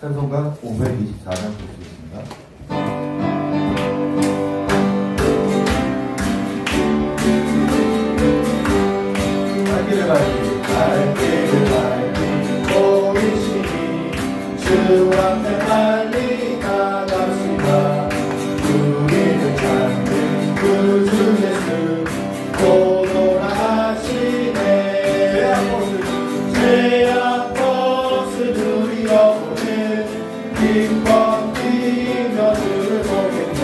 찬송가 524장 보시겠습니다. 발길을 보이시니 주 앞에 빨리 나갑시다. 우리를 찾는 구주 예수 곧 돌아가시네. 죄악 벗을 두려워는 기뻐 뛰며 주를 보겠네.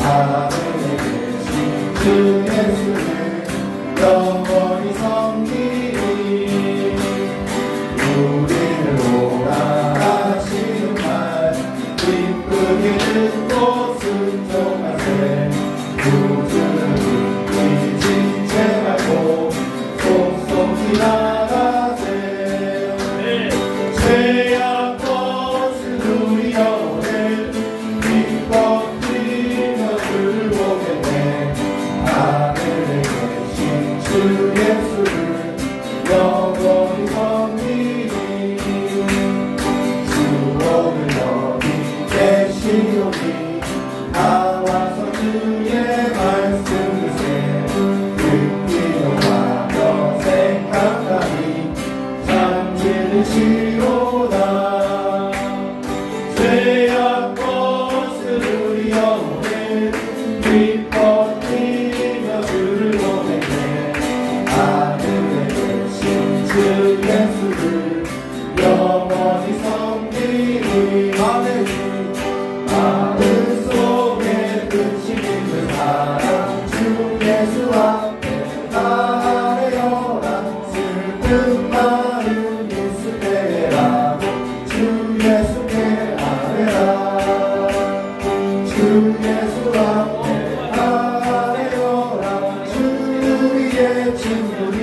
하늘에 계신 주 예수는 영원히 섬기니 우리를 오라 하시는 말 기쁘게 듣고 순종하세. 구주는 잊지 채 말고 속속히 나가세. 죄악 벗을 두려워는 기뻐 뛰며 주를 보겠네. 하늘에 계신 주 예수를 영원히 섬기니 주 오늘 여기 계시오니 나와서 주의 말씀을 듣기로 하며 생각하니 잠들으시로다. 죄악 벗을 두려워는 기뻐 뛰며 주를 보내네. 하늘에 계신 주 예수를 영원히 섬기니 마음 속에 끝이 있는 사랑 주 예수 앞에 아뢰어라. 슬픈 마음 있을 때라도 주 예수께 아뢰라. 주 예수 앞에 아뢰어라. 주 위의 친구니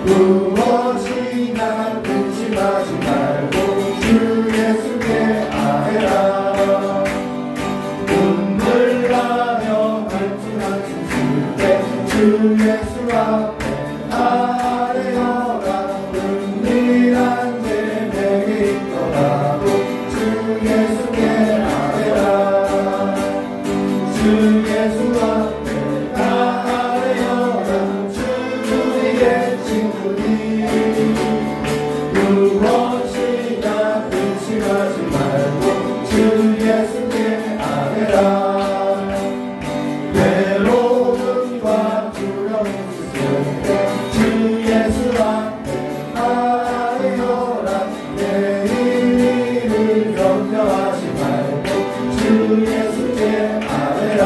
무엇이나 근심하지 말고 주 예수께 아뢰라. 눈물 나며 한숨 한숨 쉴 때 주 예수 앞에 아뢰어라. 은밀한 죄 내게 있더라도 주 예수께 아뢰라. 주 예수 앞에 아뢰어라. 주 우리의 친구니 무엇이나 근심하지 말고 주 예수께 아뢰라. 외로움과 두려움 있을 때 주 예수 앞에 아뢰어라. 내일을 염려하지 말고 주 예수께 아뢰라.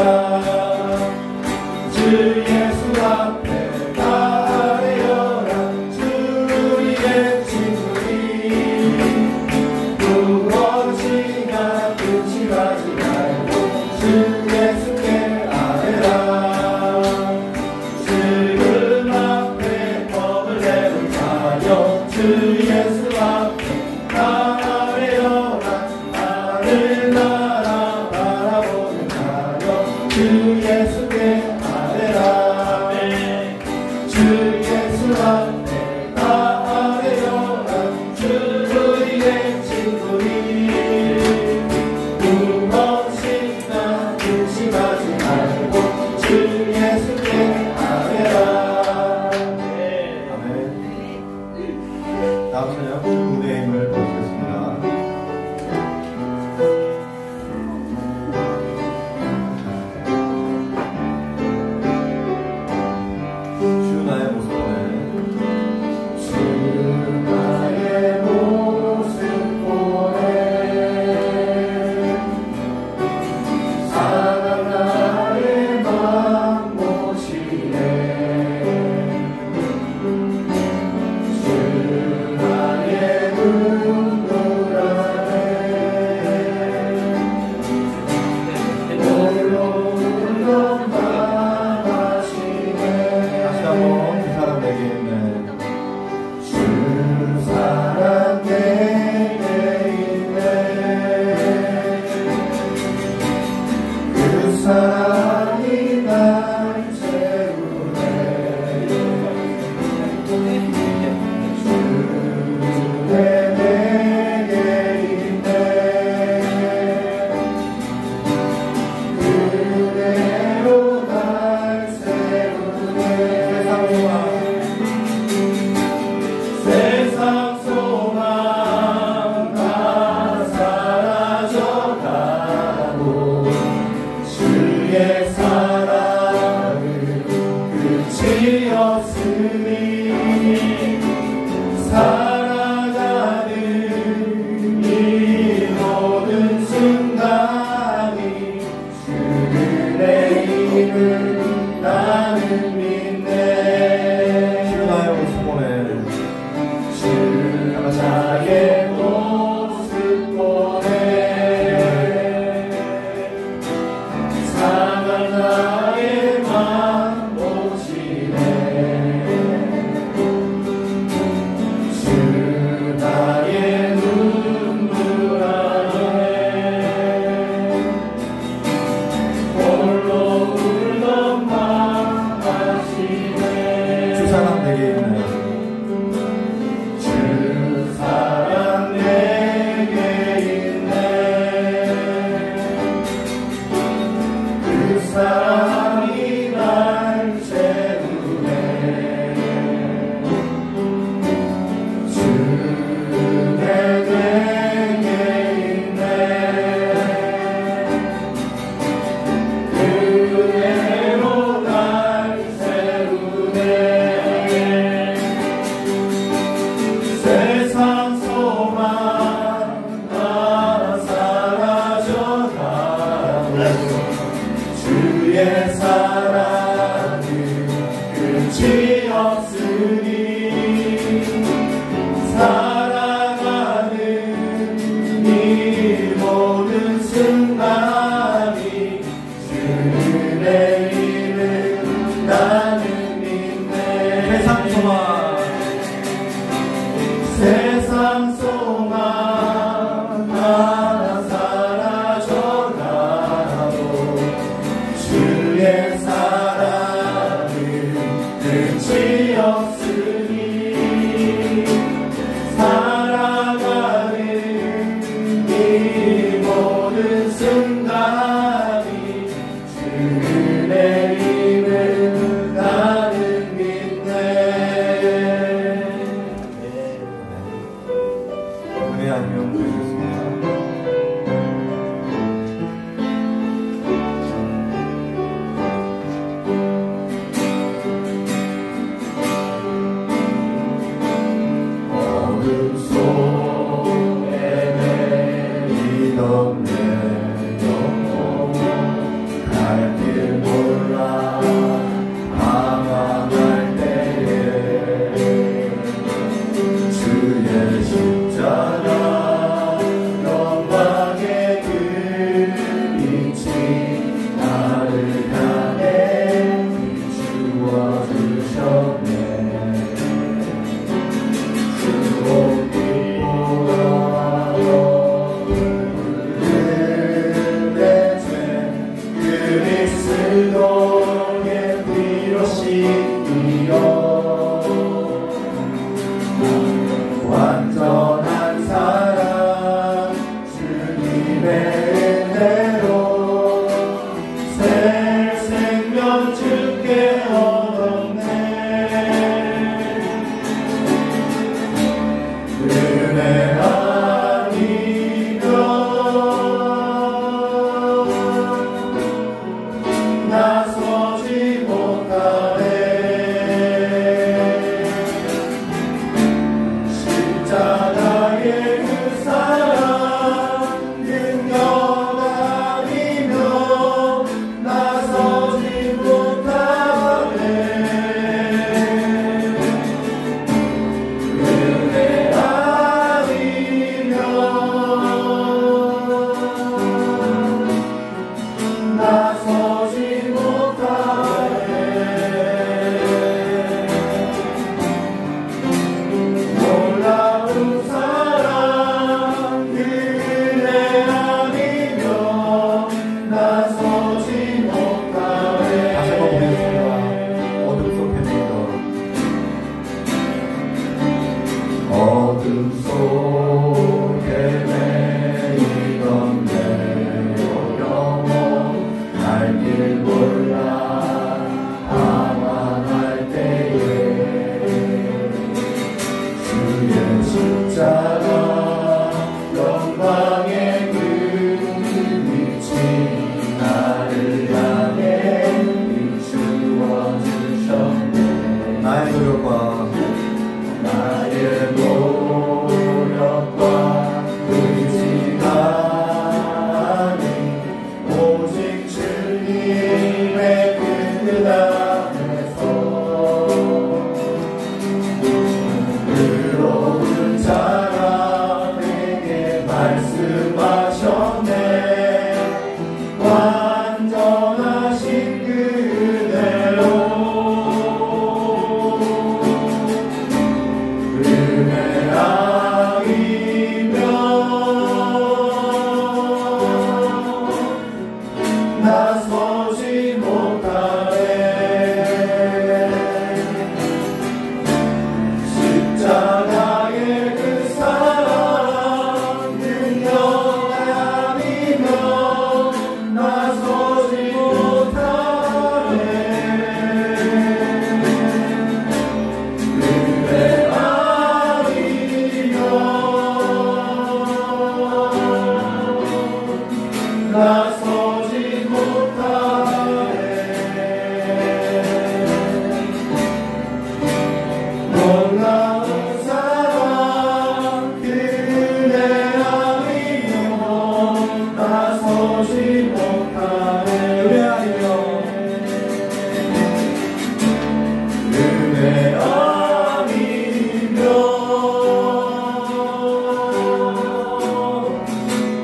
순간이 주를 내리는 나는 믿네. 주는 나의 모습 보네. 주는 나의 모습 보네. 상한 나의 맘 보시네. 주 나의 눈물 안에 홀로 울던 맘 아시네. 주 사랑 내게 있네. 주 사랑 내게 있네. 그 사랑이 날 채우네. 주 내게 있네. 그대로 날 세우네. 세상 소망 다 사라져가고 주의 사랑은 끝이 없으니 사랑하는 이 모든 순간이 주를 내리는 나는 믿네. 세상 소망. 세상 소망 다 사라져가고 주의 사랑은 끝이 없으니 사랑하는 이 모든 순간이 주를 내리는 나는 믿네. 은혜 아니면 되겠습니다. 어둠 속에 내리던 내 영혼 완전하신 그대로 은혜 아니면 나서지 못하네. 십자가의 그 사랑 능력 아니면 나서지 못하네. 은혜 아니면 나서지 못하네. 놀라운 사랑 그 은혜 아니면 나서지 못하네. 은혜 아니면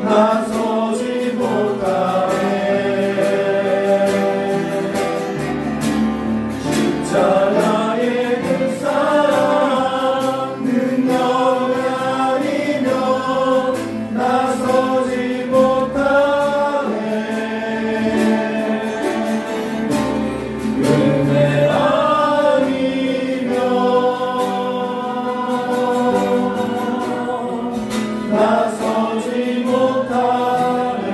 나서지 못하네. 십자가의 그 사랑 능력 아니면 나서지 못하네. 은혜 아니면 나서지 못하네.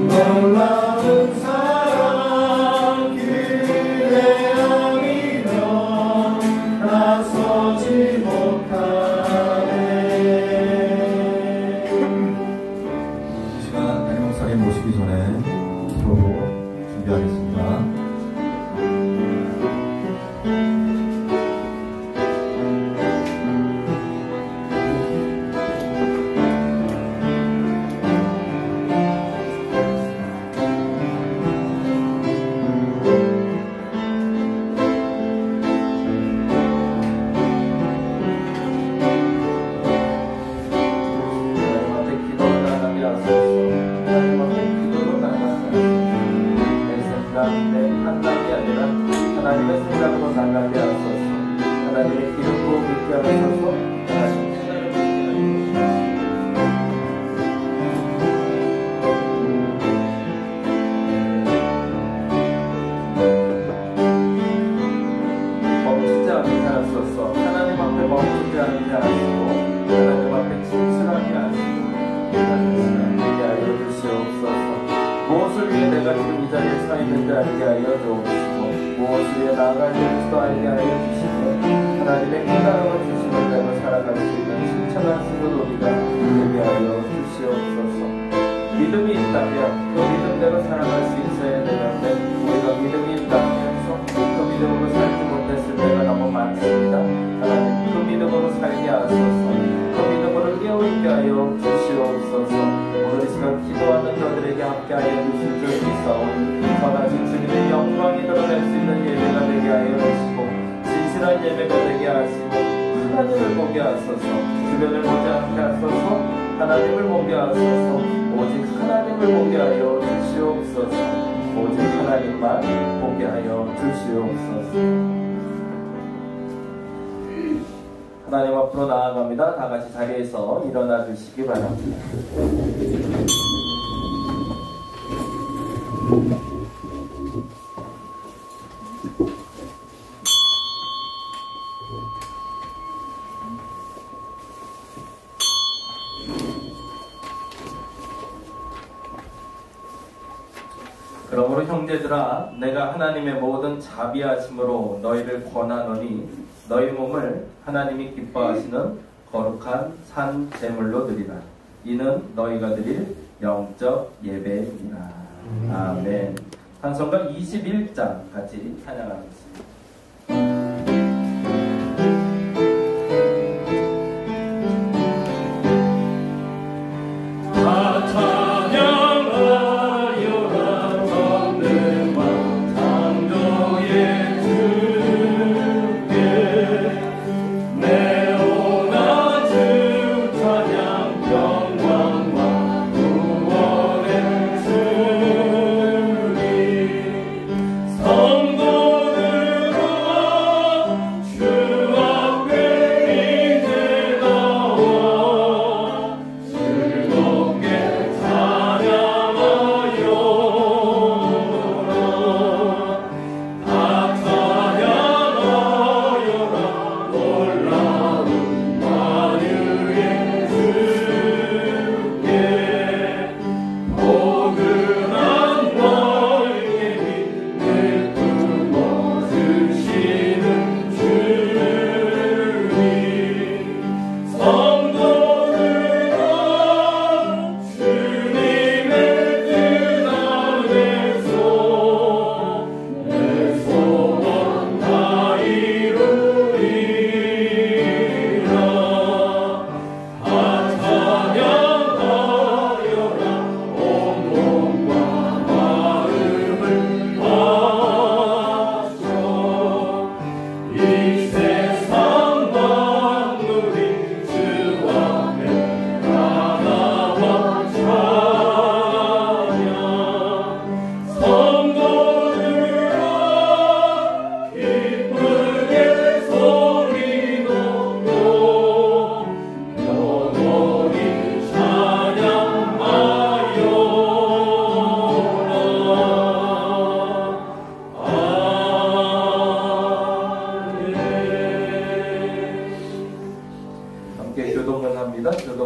놀라운 사랑 그 은혜 아니면 나서지 못하네. 이 시간 담임 목사님 모시기 전에 기도로 준비하겠습니다. 하나님의 생각으로 나가게 하소서. 하나님의 기름으로 믿게 하소서. 하나님의 생각을 믿게 멈추지 않게 하소서. 하나님 앞에 멈추지 않게 하시고 하나님 앞에 진실하게 하시고 하나님께 하여 주시옵소서. 무엇을 위해 내가 지금 이 자리에 서 있는지 알게 하여 주옵시고 무엇을 위해 나아갈 일지도 알게 하여 주시고 하나님의 깨달음을 주시면 내가 살아갈 수 있는 신천한 스스로리가 되게 하여 주시옵소서. 믿음이 있다면 그 믿음대로 살아갈 수 있어야 되는데 우리가 믿음이 있다면서 그 믿음으로 살지 못했을 때가 너무 많습니다. 하나님 그 믿음으로 살게 하소서. 그 믿음으로 깨어있게 하여 주시옵소서. 오늘 이 시간 기도하는 저들에게 함께하여 주실 줄 믿사오니 선하신 주님의 영광이 드러날 수 있는 예배가 되게 하여 주시고 진실한 예배가 되게 하시고 하나님을 보게 하소서. 주변을 보지 않게 하소서. 하나님을 보게 하소서. 오직 하나님을 보게 하여 주시옵소서. 오직 하나님만 보게 하여 주시옵소서. 하나님 앞으로 나아갑니다. 다 같이 자리에서 일어나 주시기 바랍니다. 그러므로 형제들아 내가 하나님의 모든 자비하심으로 너희를 권하노니 너희 몸을 하나님이 기뻐하시는 거룩한 산 제물로 드리라. 이는 너희가 드릴 영적 예배이니라. 아멘. 찬송가 21장 같이 찬양하겠습니다. 영광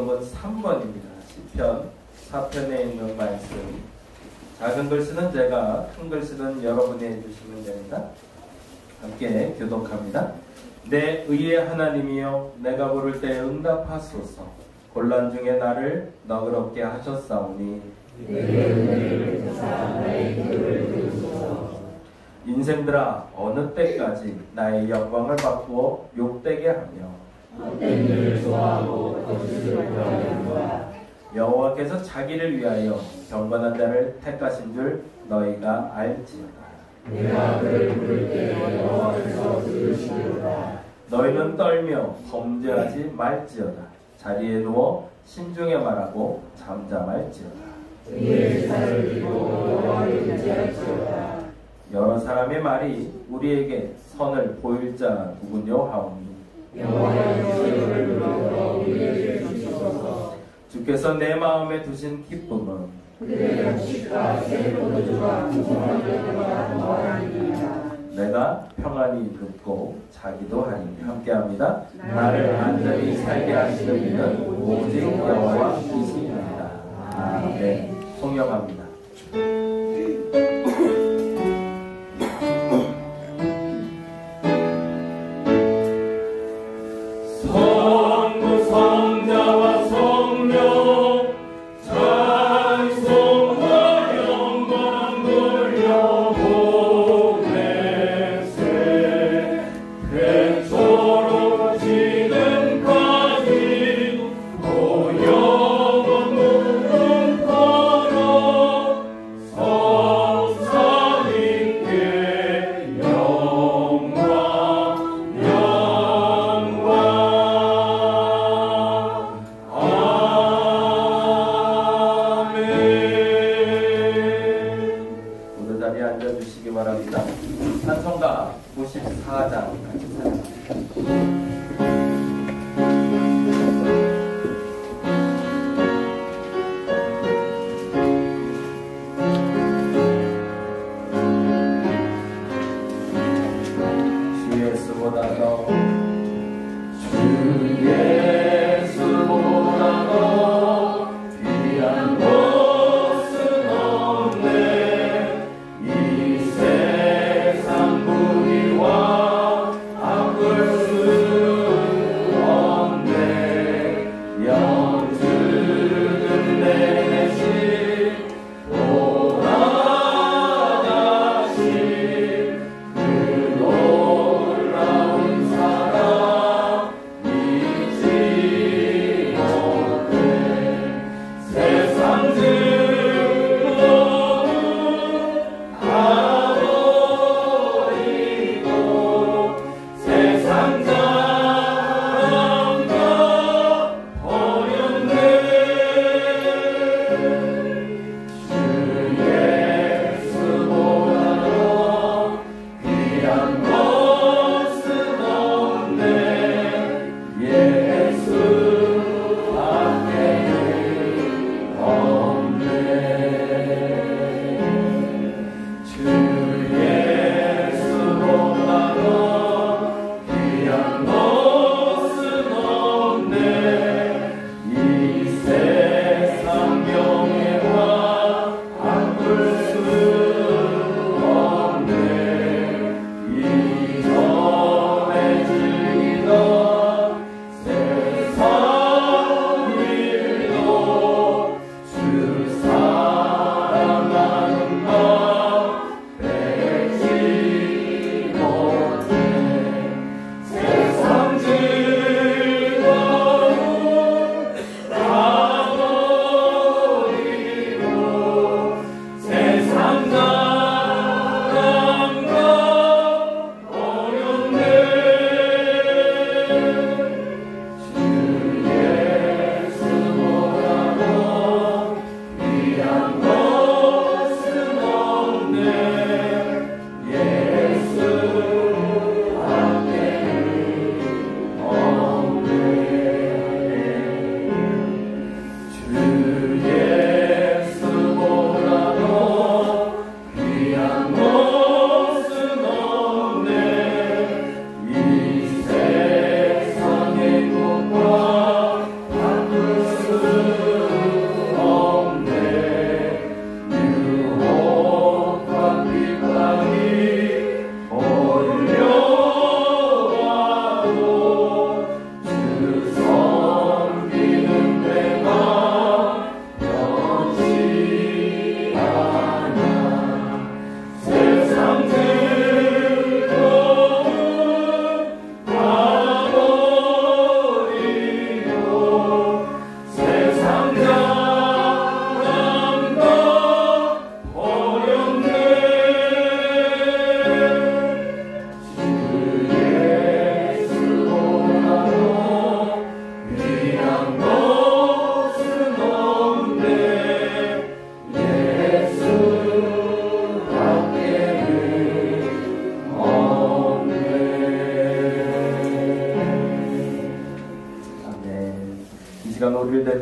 제목은 3번입니다. 시편 4편에 있는 말씀. 작은 글씨는 제가, 큰 글씨는 여러분이 해주시면 됩니다. 함께 교독합니다. 내 의의 하나님이여, 내가 부를 때 응답하소서. 곤란 중에 나를 너그럽게 하셨사오니 인생들아, 어느 때까지 나의 영광을 바꾸어 욕되게 하며 여호와께서 자기를 위하여 경건한 자를 택하신 줄 너희가 알지어다. 내가 그를 부를 때 여호와께서 들으시리로다. 너희는 떨며 범죄하지 말지어다. 자리에 누워 신중에 말하고 잠잠할지어다. 의의 살을 들고 여호와를 의지할지어다. 여러 사람의 말이 우리에게 선을 보일 자 누구뇨 하오니 여호와의 지혜를 불러 우리에게 주시소서. 주께서 내 마음에 두신 기쁨은 그의 양식과 새 포도주가 풍성할 때마다 더하리이다. 내가 평안히 눕고 자기도 하리니. 함께합니다. 나를 안전히 살게 하시는 이는 오직 여호와이시니이다. 아멘. 송영합니다.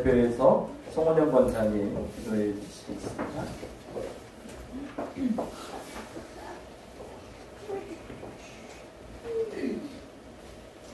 교회에서 송원영 권사님 기도해 주시겠습니다.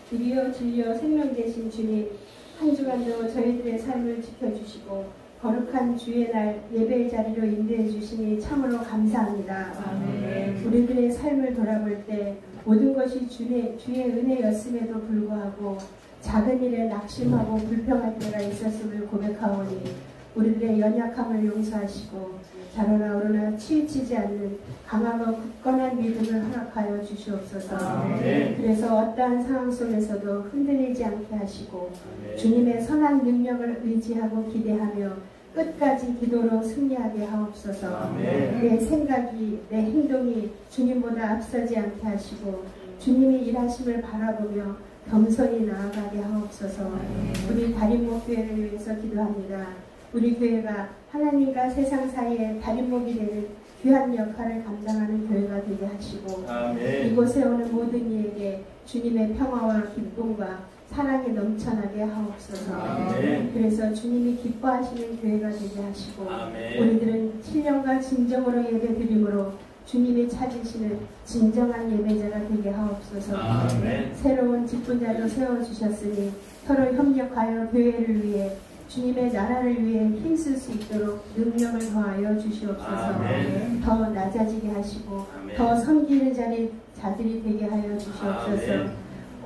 길이요 진리요 생명 되신 주님, 한 주간도 저희들의 삶을 지켜주시고 거룩한 주의 날 예배의 자리로 인도해 주시니 참으로 감사합니다. 아멘. 우리들의 삶을 돌아볼 때 모든 것이 주의 은혜였음에도 불구하고 작은 일에 낙심하고 불평할 때가 있었음을 고백하오니 우리들의 연약함을 용서하시고 자로나 오로나 치우치지 않는 강하고 굳건한 믿음을 허락하여 주시옵소서. 아멘. 그래서 어떠한 상황 속에서도 흔들리지 않게 하시고 아멘. 주님의 선한 능력을 의지하고 기대하며 끝까지 기도로 승리하게 하옵소서. 아멘. 내 생각이 내 행동이 주님보다 앞서지 않게 하시고 주님이 일하심을 바라보며 겸손히 나아가게 하옵소서. 아멘. 우리 다림목교회를 위해서 기도합니다. 우리 교회가 하나님과 세상 사이에 다림목이 되는 귀한 역할을 감당하는 교회가 되게 하시고 아멘. 이곳에 오는 모든 이에게 주님의 평화와 기쁨과 사랑이 넘쳐나게 하옵소서. 아멘. 그래서 주님이 기뻐하시는 교회가 되게 하시고 아멘. 우리들은 신령과 진정으로 예배드림으로 주님이 찾으시는 진정한 예배자가 되게 하옵소서. 아멘. 새로운 직분자도 세워주셨으니 서로 협력하여 교회를 위해 주님의 나라를 위해 힘쓸 수 있도록 능력을 더하여 주시옵소서. 아멘. 더 낮아지게 하시고 아멘. 더 섬기는 자들이 되게 하여 주시옵소서. 아멘.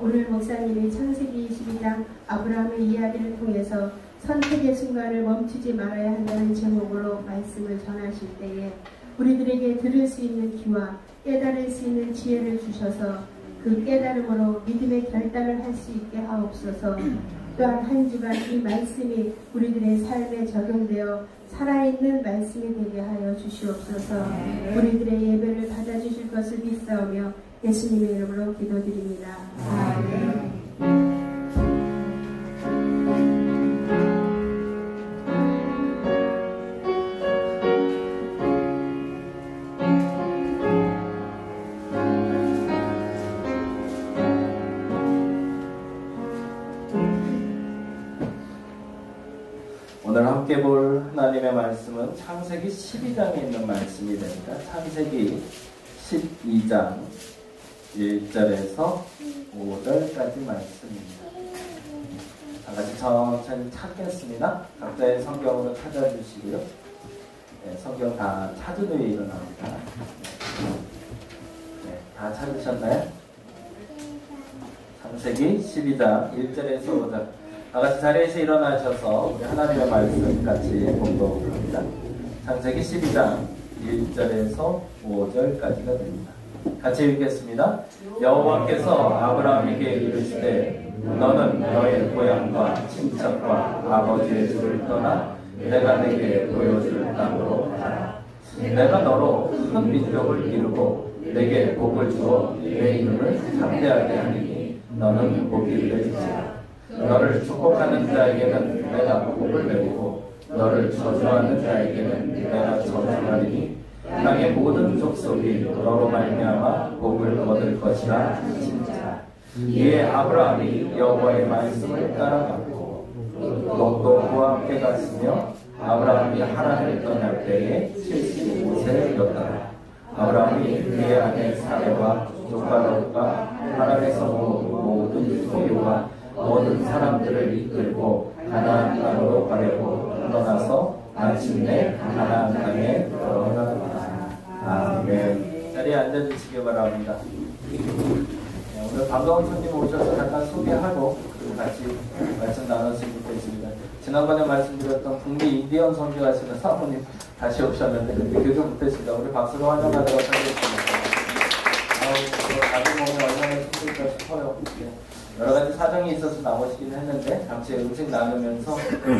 오늘 목사님이 창세기 22장 아브라함의 이야기를 통해서 선택의 순간을 멈추지 말아야 한다는 제목으로 말씀을 전하실 때에 우리들에게 들을 수 있는 귀와 깨달을 수 있는 지혜를 주셔서 그 깨달음으로 믿음의 결단을 할 수 있게 하옵소서. 또한 한 주간 이 말씀이 우리들의 삶에 적용되어 살아있는 말씀이 되게 하여 주시옵소서. 우리들의 예배를 받아주실 것을 믿사오며 예수님의 이름으로 기도드립니다. 아멘. 오늘 함께 볼 하나님의 말씀은 창세기 12장에 있는 말씀이 됩니다. 창세기 12장 1절에서 5절까지 말씀입니다. 다 같이 천천히 찾겠습니다. 각자의 성경으로 찾아주시고요. 네, 성경 다 찾은 후에 일어납니다. 네, 다 찾으셨나요? 창세기 12장 1절에서 5절. 다같이 자리에서 일어나셔서 우리 하나님의 말씀 같이 봉독합니다. 창세기 12장 1절에서 5절까지가 됩니다. 같이 읽겠습니다. 여호와께서 아브라함에게 이르시되 너는 너의 고향과 친척과 아버지의 집을 떠나 내가 내게 보여줄 땅으로 가라. 내가 너로 큰 민족을 이루고 내게 복을 주어 내 이름을 창대하게 하리니 너는 복이 되리라. 너를 축복하는 자에게는 내가 복을 내리고 너를 저주하는 자에게는 내가 저주하리니 땅의 모든 족속이 너로 말미암아 복을 얻을 것이라 하신지라. 이에 아브라함이 여호와의 말씀을 따라갔고 롯도 그와 함께 갔으며 아브라함이 하란을 떠날 때에 75세였더라. 아브라함이 그의 아내 사레와 조카 롯과 하란에서 모든 소유와 모든 사람들을 이끌고 가나안 땅으로 가려고 떠나서 마침내 가나안 땅에 들어가더라. 아멘. 자리에 앉아주시기 바랍니다. 네, 오늘 반가운 손님 오셔서 잠깐 소개하고 그리고 같이 말씀 나눴으면 좋겠습니다. 지난번에 말씀드렸던 북미 인디언 선교하시는 사모님 다시 오셨는데 근데 교조 못했습니다. 우리 박수로 환영하도록 하겠습니다. 나중에 오면 얼마나 힘들까 싶어요. 네. 여러 가지 사정이 있어서 나오시긴 했는데 같이 음식 나누면서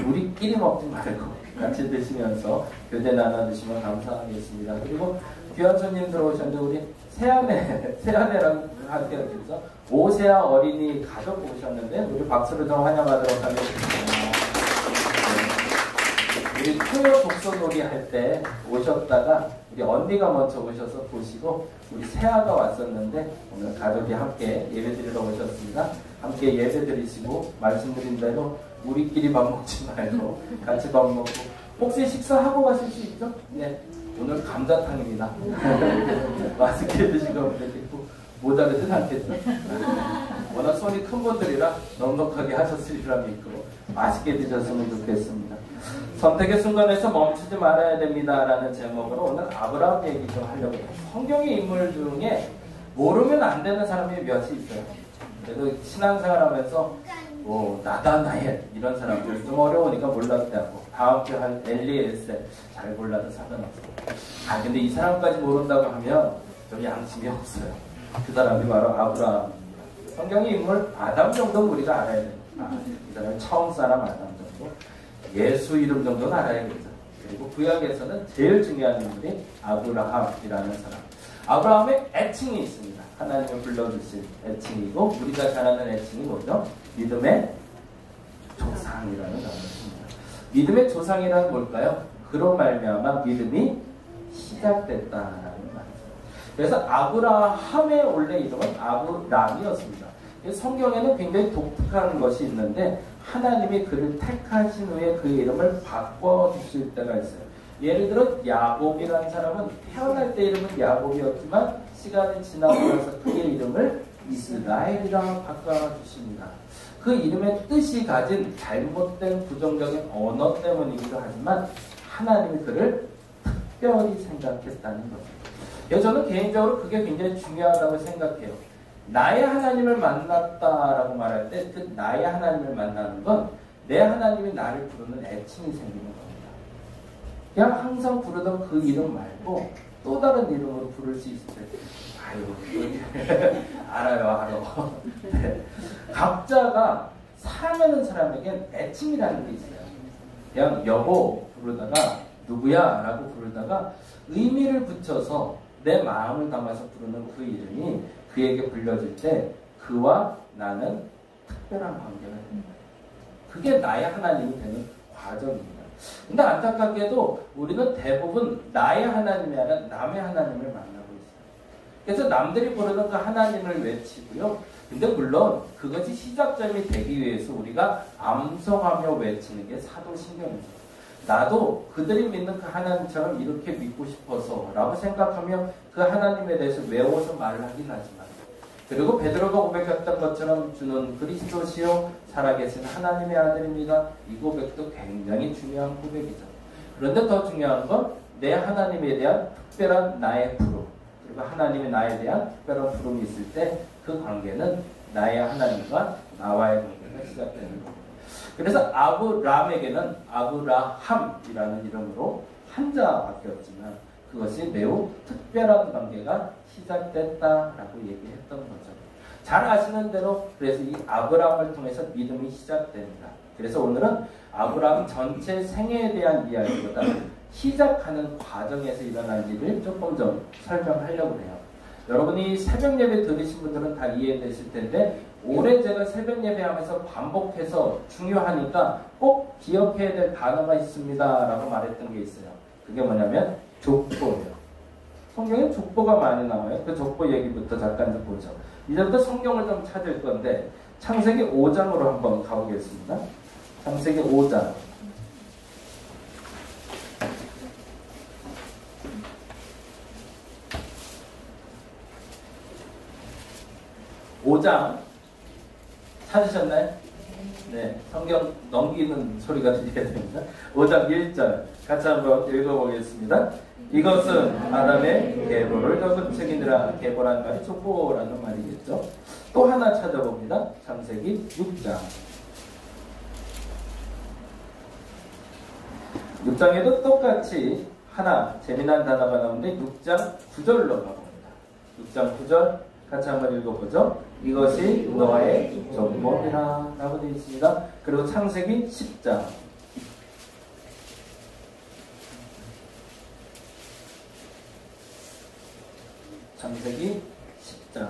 우리끼리 먹지 말고 같이 드시면서 교제 나눠 드시면 감사하겠습니다. 그리고 귀한 손님 들어오셨는데 우리 새아내랑 함께 해서 오세아 어린이 가족 오셨는데 우리 박수로 좀 환영하도록 하겠습니다. 우리 토요 독서놀이 할 때 오셨다가 우리 언니가 먼저 오셔서 보시고 우리 새아가 왔었는데 오늘 가족이 함께 예배드리러 오셨습니다. 함께 예배드리시고 말씀드린 대로 우리끼리 밥 먹지 말고 같이 밥 먹고 혹시 식사하고 가실 수 있죠? 네. 오늘 감자탕입니다. 맛있게 드시고 되겠고 모자르진 않겠죠? 워낙 손이 큰 분들이라 넉넉하게 하셨으리라 믿고 맛있게 드셨으면 좋겠습니다. 선택의 순간에서 멈추지 말아야 됩니다라는 제목으로 오늘 아브라함 얘기 좀 하려고 해요. 성경의 인물 중에 모르면 안 되는 사람이 몇이 있어요. 그래도 신앙생활하면서 나다나엘 이런 사람들 좀 어려우니까 몰라도 되고 다음 주에 할 엘리에셀 잘 몰라도 상관없어요. 근데 이 사람까지 모른다고 하면 좀 양심이 없어요. 그 사람이 바로 아브라함입니다. 성경의 인물 아담 정도는 우리가 알아야 됩니다. 이 사람이 처음 사람 아담 정도, 예수 이름 정도는 알아야겠죠. 그리고 구약에서는 제일 중요한 인물이 아브라함이라는 사람. 아브라함의 애칭이 있습니다. 하나님을 불러주신 애칭이고 우리가 잘 아는 애칭이 뭐죠? 믿음의 조상이라는 단어입니다. 믿음의 조상이란 뭘까요? 그런 말미암아 믿음이 시작됐다라는 말이죠. 그래서 아브라함의 원래 이름은 아브람이었습니다. 성경에는 굉장히 독특한 것이 있는데 하나님이 그를 택하신 후에 그 이름을 바꿔주실 때가 있어요. 예를 들어 야곱이라는 사람은 태어날 때 이름은 야곱이었지만 시간이 지나고 나서 그의 이름을 이스라엘이라고 바꿔주십니다. 그 이름의 뜻이 가진 잘못된 부정적인 언어 때문이기도 하지만 하나님이 그를 특별히 생각했다는 거죠. 저는 개인적으로 그게 굉장히 중요하다고 생각해요. 나의 하나님을 만났다라고 말할 때 그 나의 하나님을 만나는 건 내 하나님이 나를 부르는 애칭이 생기는 겁니다. 그냥 항상 부르던 그 이름 말고 또 다른 이름으로 부를 수 있을 때 알아요. 네. 각자가 사랑하는 사람에겐 애칭이라는 게 있어요. 그냥 여보 부르다가 누구야 라고 부르다가 의미를 붙여서 내 마음을 담아서 부르는 그 이름이 그에게 불려질 때 그와 나는 특별한 관계가 됩니다. 그게 나의 하나님이 되는 과정입니다. 근데 안타깝게도 우리는 대부분 나의 하나님이 아니라 남의 하나님을 만나고 있어요. 그래서 남들이 부르는 그 하나님을 외치고요. 근데 물론 그것이 시작점이 되기 위해서 우리가 암송하며 외치는 게 사도신경이죠. 나도 그들이 믿는 그 하나님처럼 이렇게 믿고 싶어서 라고 생각하며 그 하나님에 대해서 외워서 말을 하긴 하지만 그리고 베드로가 고백했던 것처럼 주는 그리스도시요 살아계신 하나님의 아들입니다. 이 고백도 굉장히 중요한 고백이죠. 그런데 더 중요한 건 내 하나님에 대한 특별한 나의 부름 그리고 하나님이 나에 대한 특별한 부름이 있을 때 그 관계는 나의 하나님과 나와의 관계가 시작되는 겁니다. 그래서 아브람에게는 아브라함이라는 이름으로 한자밖에 없지만 그것이 매우 특별한 관계가 시작됐다라고 얘기했던 거죠. 잘 아시는 대로 그래서 이 아브람을 통해서 믿음이 시작됩니다. 그래서 오늘은 아브람 전체 생애에 대한 이야기보다 시작하는 과정에서 일어난 일을 조금 좀 설명하려고 해요. 여러분이 새벽 예배 들으신 분들은 다 이해되실 텐데 올해 제가 새벽 예배하면서 반복해서 중요하니까 꼭 기억해야 될 단어가 있습니다 라고 말했던 게 있어요. 그게 뭐냐면 족보예요. 성경에 족보가 많이 나와요. 그 족보 얘기부터 잠깐 좀 보죠. 이제부터 성경을 좀 찾을 건데 창세기 5장으로 한번 가보겠습니다. 창세기 5장. 찾으셨나요? 네, 성경 넘기는 소리가 들려야 됩니다. 5장 1절 같이 한번 읽어보겠습니다. 이것은 아담의 계보를 적은 책이니라. 계보라는 말이 족보라는 말이겠죠. 또 하나 찾아봅니다. 창세기 6장. 6장에도 똑같이 하나 재미난 단어가 나오는데 6장 9절로 가봅니다. 6장 9절 같이 한번 읽어보죠. 이것이 노아의 족보이라 라고 되어 있습니다. 그리고 창세기 10장 창세기 10장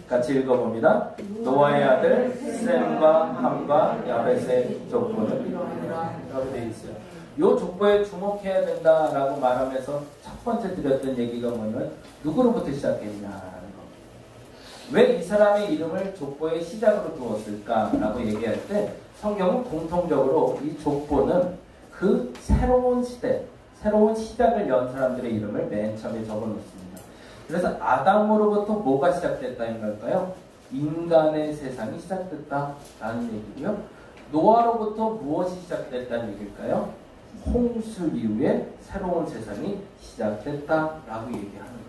같이 읽어봅니다. 노아의 아들 셈과 함과 야벳의 족보는 이러하니라 라고 되어 있어요. 이 족보에 주목해야 된다라고 말하면서 첫 번째 드렸던 얘기가 뭐냐면 누구로부터 시작했냐라는 겁니다. 왜 이 사람의 이름을 족보의 시작으로 두었을까라고 얘기할 때 성경은 공통적으로 이 족보는 그 새로운 시대, 새로운 시작을 연 사람들의 이름을 맨 처음에 적어놓습니다. 그래서 아담으로부터 뭐가 시작됐다는 걸까요? 인간의 세상이 시작됐다라는 얘기고요. 노아로부터 무엇이 시작됐다는 얘기일까요? 홍수 이후에 새로운 세상이 시작됐다라고 얘기하는 거예요.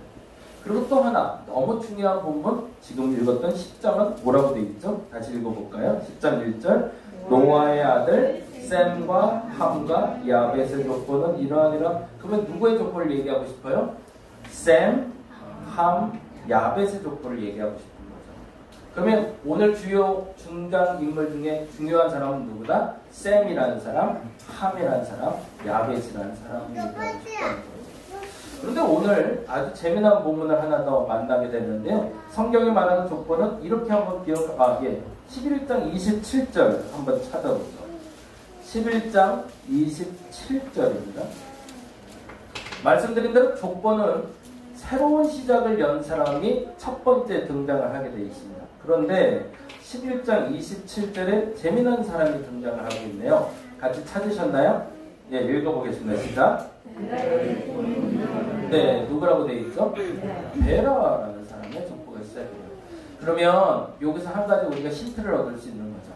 그리고 또 하나 너무 중요한 본문, 지금 읽었던 10장은 뭐라고 되어 있죠? 다시 읽어볼까요? 10장 1절 노아의 아들 셈과 함과 야벳의 족보는 이러하니라. 그러면 누구의 족보를 얘기하고 싶어요? 셈, 함, 야벳의 족보를 얘기하고 싶은 거죠. 그러면 오늘 주요 중간 인물 중에 중요한 사람은 누구다? 셈이라는 사람, 함이라는 사람, 야벳이라는 사람을 얘기하고 싶다는 거죠. 그런데 오늘 아주 재미난 본문을 하나 더 만나게 됐는데요. 성경이 말하는 족보는 이렇게 한번 11장 27절 한번 찾아보죠. 11장 27절입니다. 말씀드린 대로 족보는 새로운 시작을 연 사람이 첫 번째 등장을 하게 되어 있습니다. 그런데 11장 27절에 재미난 사람이 등장을 하고 있네요. 같이 찾으셨나요? 예, 읽어보겠습니다. 시작. 네, 누구라고 되어 있죠? 베라라는 사람의 족보가 시작해요. 그러면 여기서 한 가지 우리가 힌트를 얻을 수 있는 거죠.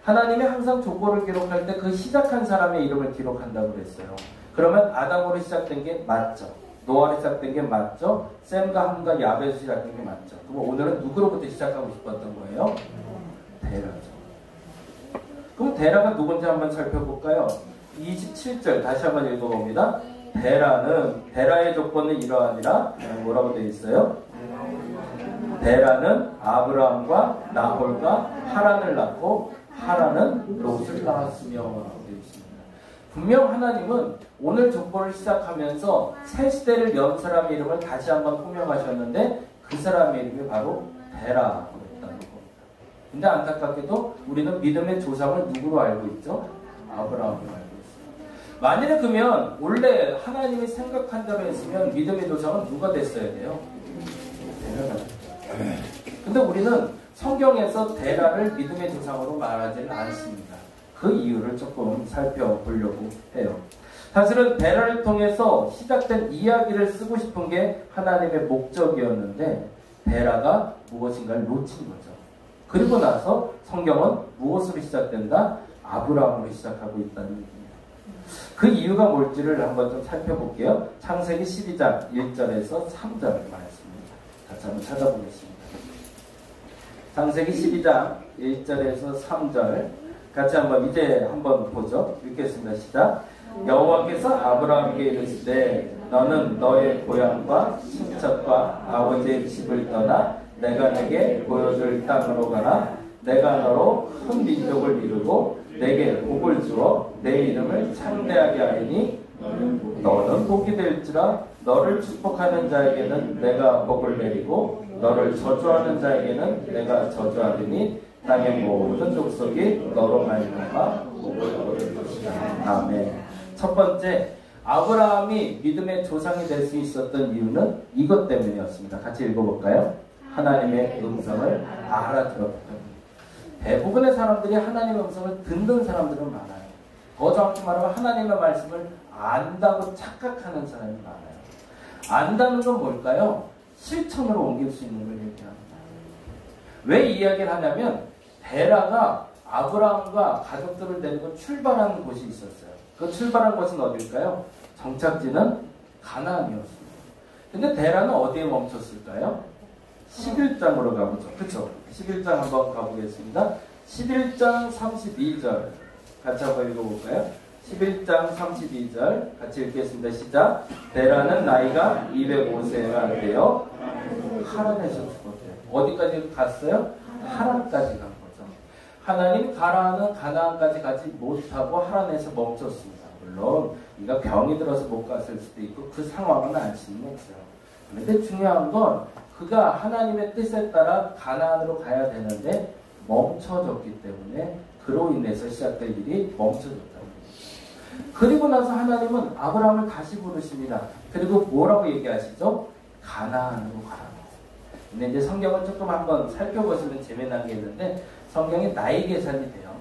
하나님이 항상 족보를 기록할 때 그 시작한 사람의 이름을 기록한다고 그랬어요. 그러면 아담으로 시작된 게 맞죠. 노아로 시작된 게 맞죠. 셈과 함과 야벳으로 시작된 게 맞죠. 그럼 오늘은 누구로부터 시작하고 싶었던 거예요? 데라죠. 그럼 데라가 누군지 한번 살펴볼까요? 27절 다시 한번 읽어봅니다. 데라의 조건은 이러하니라. 뭐라고 되어 있어요? 데라는 아브라함과 나홀과 하란을 낳고 하란은 롯을 낳았으며 라고 되어 있습니다. 분명 하나님은 오늘 족보를 시작하면서 새 시대를 연 사람의 이름을 다시 한번 호명하셨는데 그 사람의 이름이 바로 데라라고 했다는 겁니다. 근데 안타깝게도 우리는 믿음의 조상을 누구로 알고 있죠? 아브라함으로 알고 있습니다. 만일에 그러면 원래 하나님이 생각한 대로 했으면 믿음의 조상은 누가 됐어야 돼요? 데라가. 근데 우리는 성경에서 데라를 믿음의 조상으로 말하지는 않습니다. 그 이유를 조금 살펴보려고 해요. 사실은 데라를 통해서 시작된 이야기를 쓰고 싶은 게 하나님의 목적이었는데 데라가 무엇인가를 놓친 거죠. 그리고 나서 성경은 무엇으로 시작된다? 아브라함으로 시작하고 있다는 얘기입니다. 그 이유가 뭘지를 한번 좀 살펴볼게요. 창세기 12장 1절에서 3절 말씀입니다. 같이 한번 찾아보겠습니다. 창세기 12장 1절에서 3절 같이 한번 보죠. 읽겠습니다. 시작. 여호와께서 아브라함에게 이르시되 너는 너의 고향과 친척과 아버지의 집을 떠나 내가 내게 보여줄 땅으로 가라. 내가 너로 큰 민족을 이루고 내게 복을 주어 내 이름을 창대하게 하리니 너는 복이 될지라. 너를 축복하는 자에게는 내가 복을 내리고 너를 저주하는 자에게는 내가 저주하리니 땅의 모든 족속이 너로 말미암아 복을 얻을 것이다. 아멘. 첫 번째, 아브라함이 믿음의 조상이 될 수 있었던 이유는 이것 때문이었습니다. 같이 읽어볼까요? 하나님의 음성을 알아들었기 때문에. 대부분의 사람들이 하나님의 음성을 듣는 사람들은 많아요. 더 정확히 말하면 하나님의 말씀을 안다고 착각하는 사람이 많아요. 안다는 건 뭘까요? 실천으로 옮길 수 있는 걸 얘기합니다. 왜 이 이야기를 하냐면 데라가 아브라함과 가족들을 데리고 출발하는 곳이 있었어요. 그 출발한 곳은 어딜까요? 정착지는 가나안이었습니다. 근데 데라는 어디에 멈췄을까요? 11장으로 가보죠. 그쵸? 11장 한번 가보겠습니다. 11장 32절 같이 한번 읽어볼까요? 11장 32절 같이 읽겠습니다. 시작. 데라는 나이가 205세가 되어 하란에서 죽었대요. 어디까지 갔어요? 하란까지 간 거죠. 하나님이 가라는 가나안까지 가지 못하고 하란에서 멈췄습니다. 물론 이가 병이 들어서 못 갔을 수도 있고 그 상황은 알 수는 없어요. 그런데 중요한 건 그가 하나님의 뜻에 따라 가나안으로 가야 되는데 멈춰졌기 때문에 그로 인해서 시작될 일이 멈춰졌다는 거죠. 그리고 나서 하나님은 아브라함을 다시 부르십니다. 그리고 뭐라고 얘기하시죠? 가나안으로 가라. 근데 이제 성경을 조금 한번 살펴보시면 재미난 게 있는데 성경이 나이 계산이 돼요.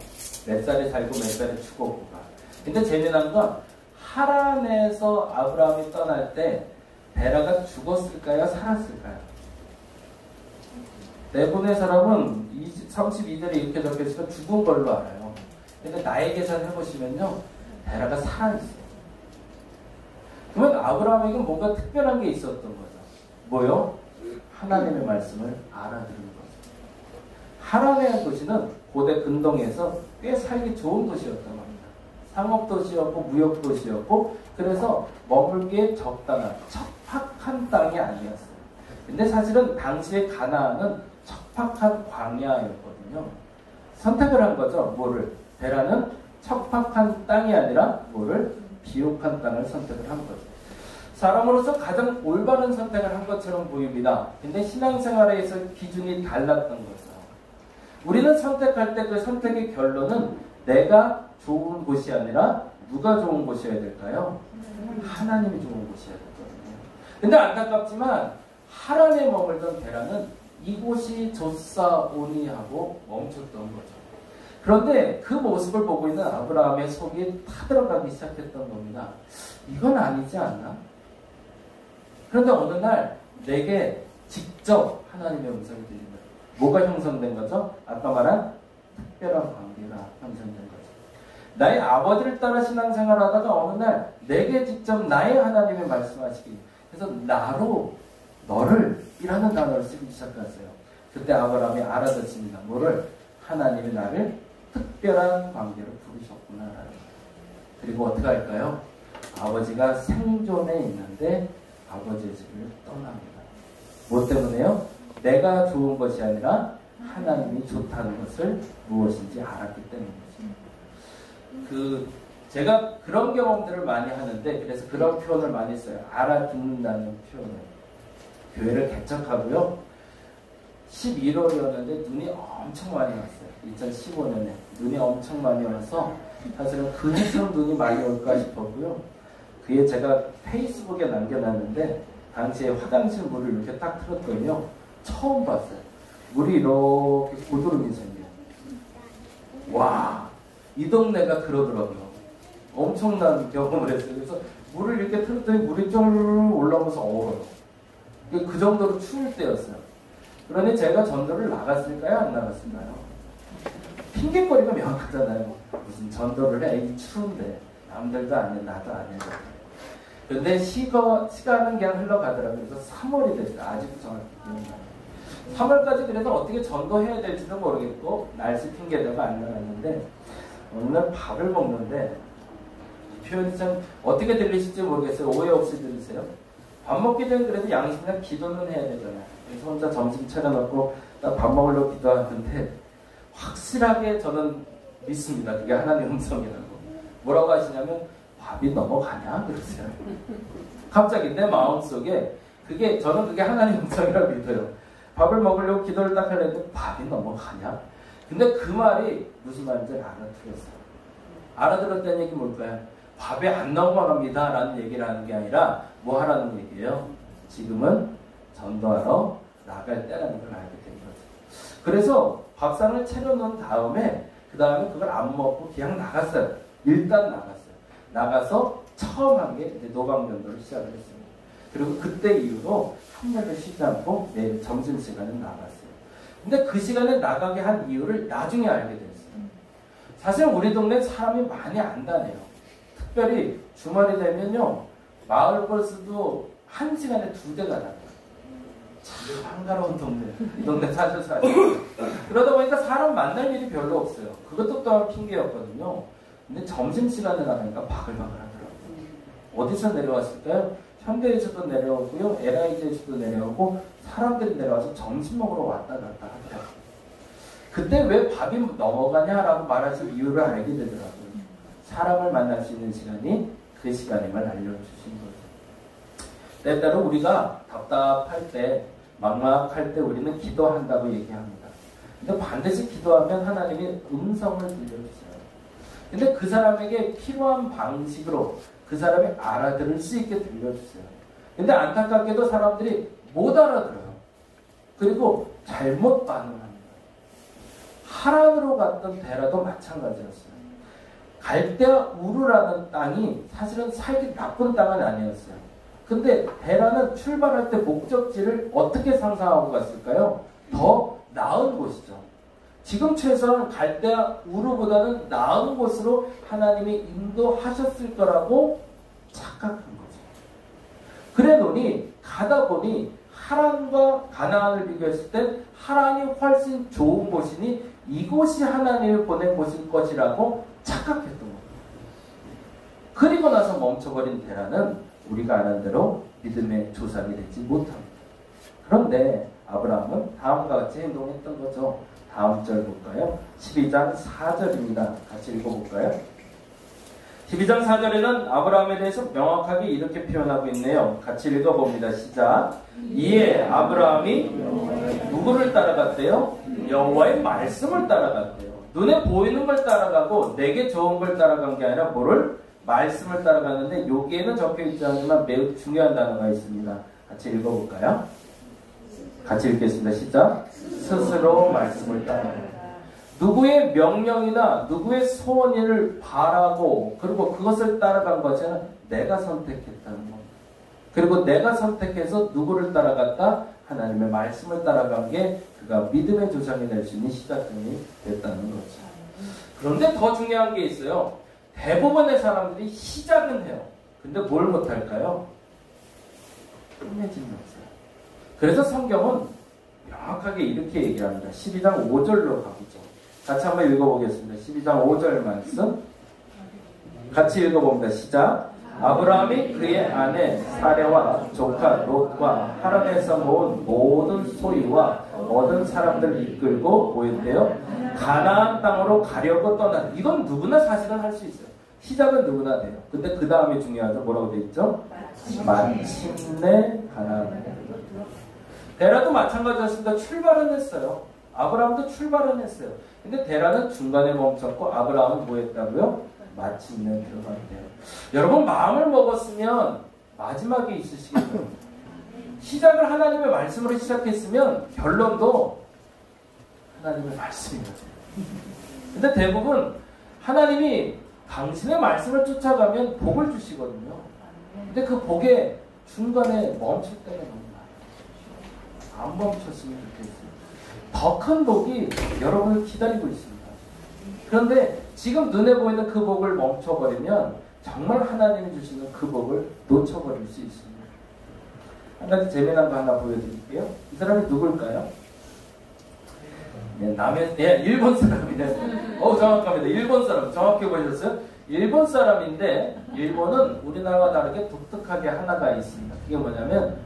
몇 살에 살고 몇 살에 죽었고가. 근데 재미난 건 하란에서 아브라함이 떠날 때 베라가 죽었을까요? 살았을까요? 대부분의 사람은 32절에 이렇게 적혀있으면 죽은 걸로 알아요. 근데 나이 계산 해보시면요, 베라가 살아있어요. 그러면 아브라함에게 뭔가 특별한 게 있었던 거죠. 뭐요? 하나님의 말씀을 알아들은 거죠. 하란의 도시는 고대 근동에서 꽤 살기 좋은 도시였단 말입니다. 상업도시였고 무역도시였고, 그래서 머물기에 적당한 척박한 땅이 아니었어요. 근데 사실은 당시의 가나안은 척박한 광야였거든요. 선택을 한 거죠. 뭐를? 베라는 척박한 땅이 아니라 뭐를? 비옥한 땅을 선택을 한 거죠. 사람으로서 가장 올바른 선택을 한 것처럼 보입니다. 근데 신앙생활에서 기준이 달랐던 거죠. 우리는 선택할 때 그 선택의 결론은 내가 좋은 곳이 아니라 누가 좋은 곳이어야 될까요? 하나님이 좋은 곳이어야 됐거든요. 근데 안타깝지만 하란에 머물던 베라는 이곳이 좋사오니 하고 멈췄던 거죠. 그런데 그 모습을 보고 있는 아브라함의 속이 타들어가기 시작했던 겁니다. 이건 아니지 않나? 그런데 어느 날 내게 직접 하나님의 음성이 들립니다. 뭐가 형성된 거죠? 아까 말한 특별한 관계가 형성된 거죠. 나의 아버지를 따라 신앙생활을 하다가 어느 날 내게 직접 나의 하나님의 말씀하시기, 그래서 나로 너를 이라는 단어를 쓰기 시작했어요. 그때 아브라함이 알아듣습니다. 뭐를? 하나님이 나를 특별한 관계로 부르셨구나라는 거예요. 그리고 어떻게 할까요? 아버지가 생존해 있는데 아버지의 집을 떠납니다. 뭐 때문에요? 내가 좋은 것이 아니라 하나님이 좋다는 것을 무엇인지 알았기 때문이죠. 제가 그런 경험들을 많이 하는데, 그래서 그런 표현을 많이 써요. 알아듣는다는 표현을. 교회를 개척하고요. 11월이었는데 눈이 엄청 많이 왔어요. 2015년에 눈이 엄청 많이 와서 사실은 그 해처럼 눈이 많이 올까 싶었고요. 그에 제가 페이스북에 남겨놨는데 당시에 화장실 물을 이렇게 딱 틀었더니요, 처음 봤어요. 물이 이렇게 고드름이 생겨요. 와, 이 동네가 그러더라고요. 엄청난 경험을 했어요. 그래서 물을 이렇게 틀었더니 물이 쫄 올라오면서 얼어요. 그 정도로 추울 때였어요. 그러니 제가 전도를 나갔을까요? 안 나갔을까요? 핑계거리가 명확하잖아요. 무슨 전도를 해? 이 추운데. 남들도 안 해, 나도 안 해. 그런데 시간은 그냥 흘러가더라고요. 그래서 3월이 됐어요. 아직도 정확히 기억나요. 3월까지 그래서 어떻게 전도해야 될지도 모르겠고 날씨 핑계대고 안 나갔는데 어느 날 밥을 먹는데, 표현이 참 어떻게 들리실지 모르겠어요. 오해 없이 들으세요. 밥 먹기 전에 그래도 양심상 기도는 해야 되잖아요. 그래서 혼자 점심 차려놓고 나 밥 먹으려고 기도하는데 확실하게 저는 믿습니다. 그게 하나님의 음성이라고. 뭐라고 하시냐면 밥이 넘어가냐? 그러세요. 갑자기 내 마음속에 저는 그게 하나님의 음성이라고 믿어요. 밥을 먹으려고 기도를 딱 하려는데 밥이 넘어가냐? 근데 그 말이 무슨 말인지 알아들었어요. 알아들었다는 얘기 뭘까요? 밥이 안 넘어갑니다 라는 얘기를 하는 게 아니라 뭐 하라는 얘기예요? 지금은 전도하러 나갈 때라는 걸 알게 된 거죠. 그래서 밥상을 차려놓은 다음에 그 다음에 그걸 안 먹고 그냥 나갔어요. 일단 나갔어요. 나가서 처음 한 게 노방전도를 시작을 했습니다. 그리고 그때 이후로 한 달을 쉬지 않고 매일 점심시간에 나갔어요. 근데 그 시간에 나가게 한 이유를 나중에 알게 됐어요. 사실 우리 동네 사람이 많이 안 다녀요. 특별히 주말이 되면요, 마을 버스도 1시간에 2대가 나가요. 참 한가로운 동네. 이 동네 사셔서 아시죠? 그러다 보니까 사람 만날 일이 별로 없어요. 그것도 또한 핑계였거든요. 근데 점심시간에 나가니까 바글바글 하더라고요. 어디서 내려왔을까요? 현대에서도 내려오고요, LIG에서도 내려오고, 사람들이 내려와서 점심 먹으러 왔다 갔다 하더라고요. 그때 왜 밥이 넘어가냐라고 말하실 이유를 알게 되더라고요. 사람을 만날 수 있는 시간이 그 시간임을 알려주신 거죠. 때때로 우리가 답답할 때, 막막할 때 우리는 기도한다고 얘기합니다. 근데 반드시 기도하면 하나님이 음성을 들려주세요. 근데 그 사람에게 필요한 방식으로 그 사람이 알아들을 수 있게 들려주세요. 근데 안타깝게도 사람들이 못 알아들어요. 그리고 잘못 반응합니다. 하란으로 갔던 데라도 마찬가지였어요. 갈대아 우르라는 땅이 사실은 살기 나쁜 땅은 아니었어요. 근데 데라는 출발할 때 목적지를 어떻게 상상하고 갔을까요? 더 나은 곳이죠. 지금 최소한 갈대아 우르보다는 나은 곳으로 하나님이 인도하셨을 거라고 착각한 거죠. 그래 놓니 가다 보니 하란과 가나안을 비교했을 때 하란이 훨씬 좋은 곳이니 이곳이 하나님이 보낸 곳일 것이라고 착각했던 겁니다. 그리고 나서 멈춰버린 데라는 우리가 아는 대로 믿음의 조상이 되지 못합니다. 그런데 아브라함은 다음과 같이 행동했던 거죠. 다음 절 볼까요? 12장 4절입니다. 같이 읽어볼까요? 12장 4절에는 아브라함에 대해서 명확하게 이렇게 표현하고 있네요. 같이 읽어봅니다. 시작. 이에 아브라함이 누구를 따라갔대요? 여호와의 말씀을 따라갔대요. 눈에 보이는 걸 따라가고 내게 좋은 걸 따라간 게 아니라 뭐를? 말씀을 따라갔는데 여기에는 적혀있지 않지만 매우 중요한 단어가 있습니다. 같이 읽어볼까요? 같이 읽겠습니다. 시작. 스스로 말씀을 따라간다. 누구의 명령이나 누구의 소원을 바라고 그리고 그것을 따라간 것은 내가 선택했다는 겁니다. 그리고 내가 선택해서 누구를 따라갔다? 하나님의 말씀을 따라간 게 그가 믿음의 조상이 될 수 있는 시작점이 됐다는 거죠. 그런데 더 중요한 게 있어요. 대부분의 사람들이 시작은 해요. 근데 뭘 못할까요? 끝내지는 없어요. 그래서 성경은 명확하게 이렇게 얘기합니다. 12장 5절로 가보죠. 같이 한번 읽어보겠습니다. 12장 5절 말씀 같이 읽어봅니다. 시작. 아브라함이 그의 아내 사레와 조카 롯과 하란에서 모은 모든 소유와 얻은 사람들을 이끌고 보였대요. 가나안 땅으로 가려고 떠난. 이건 누구나 사실은 할 수 있어요. 시작은 누구나 돼요. 근데 그 다음이 중요하죠. 뭐라고 돼 있죠? 마침내 가나안. 데라도 마찬가지였습니다. 출발은 했어요. 아브라함도 출발은 했어요. 근데 데라는 중간에 멈췄고 아브라함은 뭐 했다고요? 마침내 들어간대요. 여러분 마음을 먹었으면 마지막에 있으시겠죠. 시작을 하나님의 말씀으로 시작했으면 결론도 하나님의 말씀이거든요. 근데 대부분 하나님이 당신의 말씀을 쫓아가면 복을 주시거든요. 근데 그 복에 중간에 멈출 때가 너무 많아요. 안 멈췄으면 좋겠어요. 더 큰 복이 여러분을 기다리고 있습니다. 그런데 지금 눈에 보이는 그 복을 멈춰버리면 정말 하나님이 주시는 그 복을 놓쳐버릴 수 있습니다. 한 가지 재미난 거 하나 보여드릴게요. 이 사람이 누굴까요? 네, 일본 사람이네. 정확합니다. 일본 사람. 정확히 보셨어요? 일본 사람인데 일본은 우리나라와 다르게 독특하게 하나가 있습니다. 그게 뭐냐면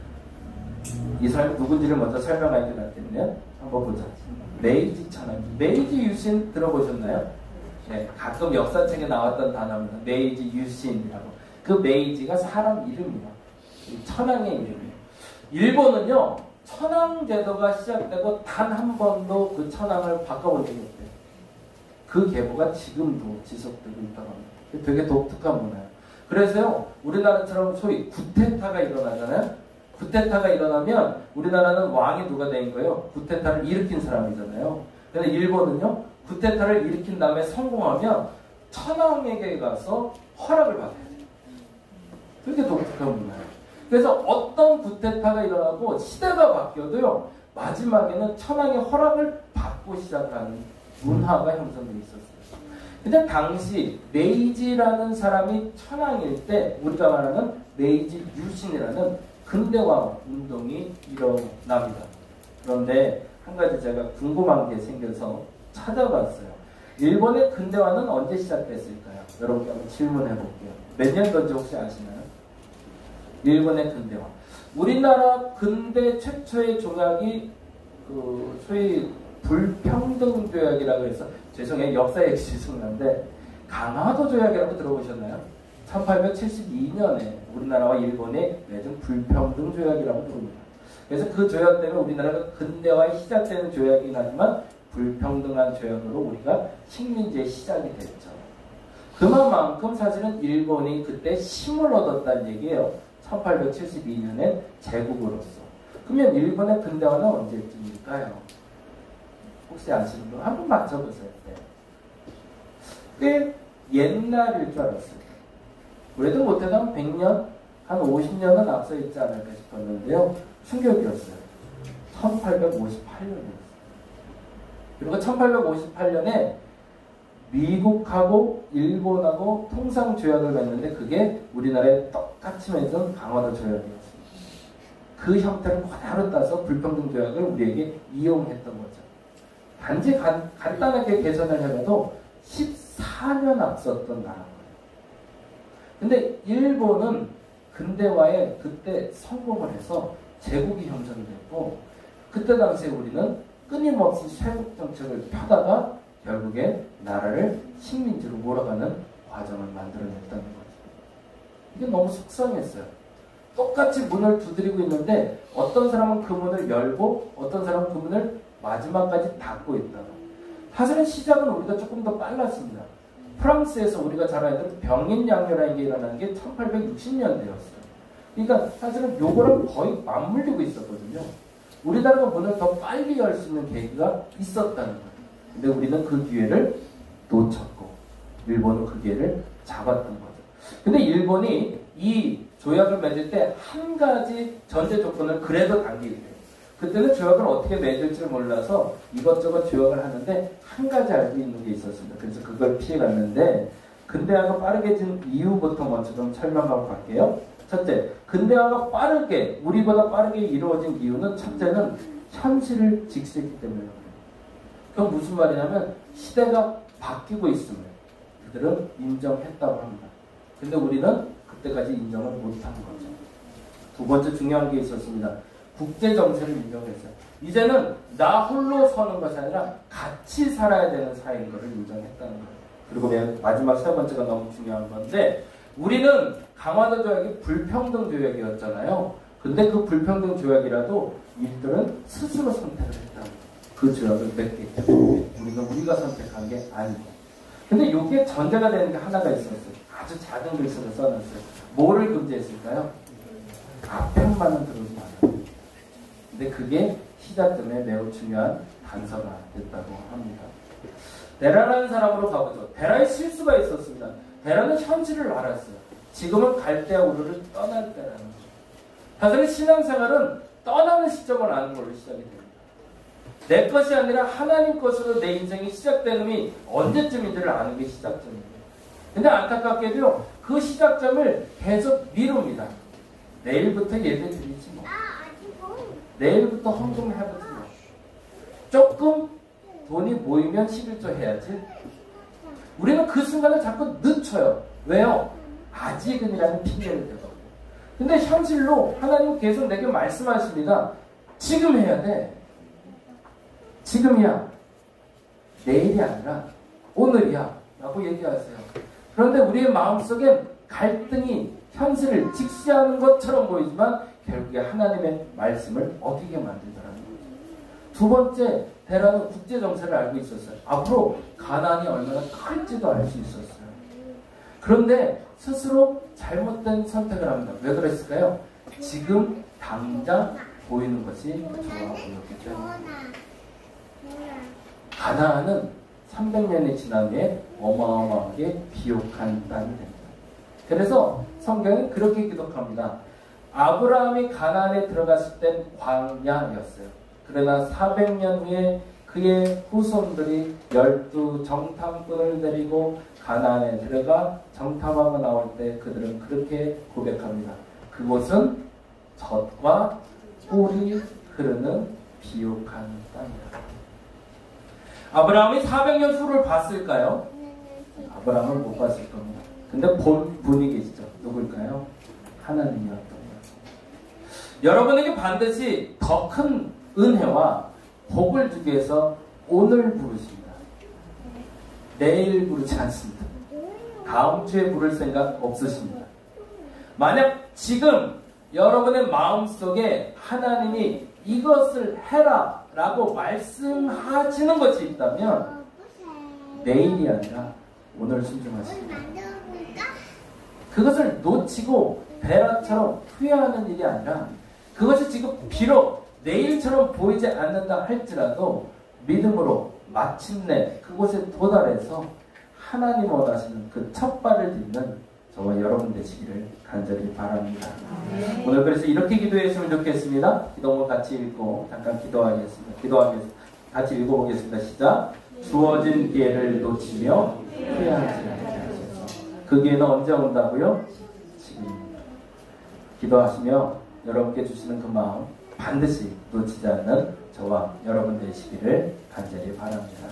이 사람이 누군지를 먼저 설명하기 낫겠네요. 한번 보자. 메이지 천황. 메이지 유신 들어보셨나요? 네, 가끔 역사책에 나왔던 단어입니다. 메이지 유신이라고. 그 메이지가 사람 이름이에요. 천황의 이름이에요. 일본은요, 천황 제도가 시작되고 단 한 번도 그 천황을 바꿔본 적이 없대요. 그 계보가 지금도 지속되고 있다고 합니다. 되게 독특한 문화예요. 그래서요, 우리나라처럼 소위 구테타가 일어나잖아요. 구테타가 일어나면 우리나라는 왕이 누가 된 거예요? 구테타를 일으킨 사람이잖아요. 근데 일본은요, 구테타를 일으킨 다음에 성공하면 천황에게 가서 허락을 받아야 돼요. 그렇게 독특한 문화예요. 그래서 어떤 구테타가 일어나고 시대가 바뀌어도요, 마지막에는 천황의 허락을 받고 시작하는 문화가 형성되어 있었어요. 근데 당시 메이지라는 사람이 천황일 때 우리가 말하는 메이지 유신이라는 근대화 운동이 일어납니다. 그런데 한 가지 제가 궁금한 게 생겨서 찾아봤어요. 일본의 근대화는 언제 시작됐을까요? 여러분께 한번 질문해 볼게요. 몇 년도인지 혹시 아시나요? 일본의 근대화. 우리나라 근대 최초의 조약이 소위 불평등 조약이라고 해서 죄송해요. 역사에 죄송한데 강화도 조약이라고 들어보셨나요? 1872년에 우리나라와 일본의 맺은 불평등 조약이라고 부릅니다. 그래서 그 조약 때문에 우리나라가 근대화에 시작되는 조약이긴 하지만 불평등한 조약으로 우리가 식민지의 시작이 됐죠. 그만큼 사실은 일본이 그때 힘을 얻었다는 얘기예요. 1872년에 제국으로서. 그러면 일본의 근대화는 언제쯤일까요? 혹시 아시는 분 한번 맞춰보세요. 네. 꽤 옛날일 줄 알았어요. 그래도 못해도 한 100년, 한 50년은 앞서 있지 않을까 싶었는데요. 충격이었어요. 1858년이었어요. 그리고 1858년에 미국하고 일본하고 통상조약을 맺는데 그게 우리나라에 똑같이 맺은 강화도 조약이었습니다. 그 형태를 그대로 따서 불평등 조약을 우리에게 이용했던 거죠. 단지 간단하게 개선을 해봐도 14년 앞섰던 나라인 거예요. 근데 일본은 근대화에 그때 성공을 해서 제국이 형성됐고 그때 당시에 우리는 끊임없이 쇄국 정책을 펴다가 결국에 나라를 식민지로 몰아가는 과정을 만들어냈다는 거죠. 이게 너무 속상했어요. 똑같이 문을 두드리고 있는데 어떤 사람은 그 문을 열고 어떤 사람은 그 문을 마지막까지 닫고 있다가 사실은 시작은 우리가 조금 더 빨랐습니다. 프랑스에서 우리가 잘 알던 병인양요라는 게 일어난 게 1860년대였어요. 그러니까 사실은 요거랑 거의 맞물리고 있었거든요. 우리나라가 문을 더 빨리 열 수 있는 계기가 있었다는 거예요. 근데 우리는 그 기회를 놓쳤고 일본은 그 기회를 잡았던 거죠. 근데 일본이 이 조약을 맺을 때 한 가지 전제 조건을 그래도 당기게 돼요. 그때는 조약을 어떻게 맺을지 몰라서 이것저것 조약을 하는데 한 가지 알고 있는 게 있었습니다. 그래서 그걸 피해갔는데 근대화가 빠르게진 이유부터 먼저 좀 설명하고 갈게요. 첫째, 근대화가 빠르게 우리보다 빠르게 이루어진 이유는 첫째는 현실을 직시했기 때문이에요. 그건 무슨 말이냐면 시대가 바뀌고 있음을 그들은 인정했다고 합니다. 근데 우리는 그때까지 인정을 못한 거죠. 두 번째 중요한 게 있었습니다. 국제 정세를 인정했어요. 이제는 나 홀로 서는 것이 아니라 같이 살아야 되는 사회인 것을 인정했다는 거예요. 그리고 맨 마지막 세 번째가 너무 중요한 건데 우리는 강화도 조약이 불평등 조약이었잖아요. 근데 그 불평등 조약이라도 이들은 스스로 선택을 했다는 거예요. 그 조약을 맺게 했죠. 우리가 선택한 게 아니고. 근데 이게 전제가 되는 게 하나가 있었어요. 아주 작은 글씨로 써놨어요. 뭐를 금지했을까요? 앞편만은 들어오지 않아요. 근데 그게 시작점에 매우 중요한 단서가 됐다고 합니다. 데라라는 사람으로 가보죠. 데라의 실수가 있었습니다. 데라는 현실을 알았어요. 지금은 갈대아 우르를 떠날 때라는 거죠. 사실 신앙생활은 떠나는 시점을 아는 걸로 시작이 됩니다. 내 것이 아니라 하나님 것으로 내 인생이 시작되는 언제쯤인지를 아는 게 시작점입니다. 근데 안타깝게도 그 시작점을 계속 미룹니다. 내일부터 예배 드리지 뭐. 내일부터 헌금 해보지 뭐. 조금 돈이 모이면 11조 해야지. 우리는 그 순간을 자꾸 늦춰요. 왜요? 아직은이라는 핑계를 대거든요. 근데 현실로 하나님은 계속 내게 말씀하십니다. 지금 해야 돼. 지금이야. 내일이 아니라 오늘이야. 라고 얘기하세요. 그런데 우리의 마음속엔 갈등이 현실을 직시하는 것처럼 보이지만 결국에 하나님의 말씀을 어기게 만들더라는 거죠. 두 번째, 데라는 국제 정세를 알고 있었어요. 앞으로 가나안이 얼마나 클지도 알 수 있었어요. 그런데 스스로 잘못된 선택을 합니다. 왜 그랬을까요? 지금 당장 보이는 것이 좋아 보였기 때문에. 가나안은 300년이 지난 후에 어마어마하게 비옥한 땅이 됩니다. 그래서 성경은 그렇게 기록합니다. 아브라함이 가나안에 들어갔을 땐 광야였어요. 그러나 400년 후에 그의 후손들이 12 정탐꾼을 데리고 가나안에 들어가 정탐하고 나올 때 그들은 그렇게 고백합니다. 그곳은 젖과 꿀이 흐르는 비옥한 땅이다. 아브라함이 400년 후를 봤을까요? 아브라함은 못 봤을 겁니다. 근데 본 분이 계시죠. 누굴까요? 하나님이었던 거죠. 여러분에게 반드시 더 큰 은혜와 복을 주기 위해서 오늘 부르십니다. 내일 부르지 않습니다. 다음 주에 부를 생각 없으십니다. 만약 지금 여러분의 마음속에 하나님이 이것을 해라 라고 말씀하시는 것이 있다면 내일이 아니라 오늘 순종하십니다. 그것을 놓치고 베라처럼 후회하는 일이 아니라 그것이 지금 비록 내일처럼 보이지 않는다 할지라도 믿음으로 마침내 그곳에 도달해서 하나님 원하시는 그 첫 발을 딛는 저와 여러분 되시기를 간절히 바랍니다. 오늘 그래서 이렇게 기도했으면 좋겠습니다. 기도문 같이 읽고 잠깐 기도하겠습니다. 같이 읽어보겠습니다. 시작. 주어진 기회를 놓치며 후회하지 않게 하소서. 그 기회는 언제 온다고요? 지금입니다. 기도하시며 여러분께 주시는 그 마음 반드시 놓치지 않는 저와 여러분 되시기를 간절히 바랍니다.